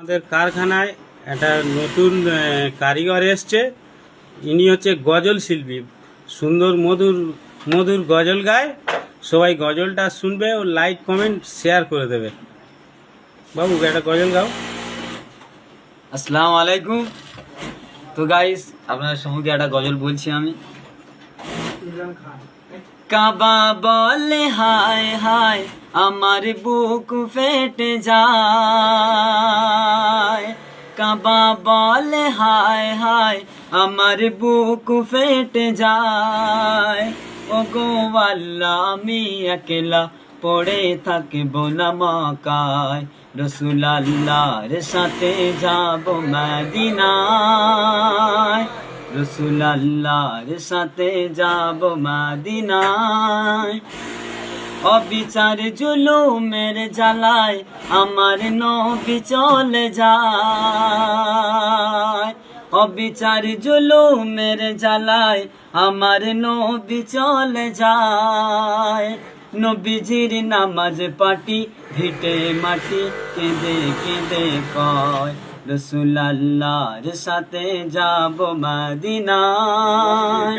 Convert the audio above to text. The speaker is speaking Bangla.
আমাদের কারখানায় একটা নতুন কারিগর এসছে। ইনি হচ্ছে গজল শিল্পী, সুন্দর মধুর মধুর গজল গায়। সবাই গজলটা শুনবে ও লাইক কমেন্ট শেয়ার করে দেবে। বাবু একটা গজল গাও। আসসালামু আলাইকুম। তো গাইস, আপনার সম্মুখে একটা গজল বলছি আমি। কাবা বলে হায় হায় আমার বুক ফেটে যায়, কাবা বলে হায় হায় আমার বুক ফেটে যায়। ও গো আল্লাহ আমি একলা পড়ে থাকব না মক্কায়, রসুল আল্লাহর সাথে যাব মদিনায়, রসুল আল্লাহর সাথে যাব মদিনায়। অবিচার জুলুমের জ্বালায় আমার নবী চলে যায়, অবিচার জুলুমের জ্বালায় আমার নবী চলে যায়। নবীজির নামাজ পাটি ভিটে মাটি কেঁদে কেঁদে কয়, রসুল আল্লাহর সাথে যাব মদিনায়।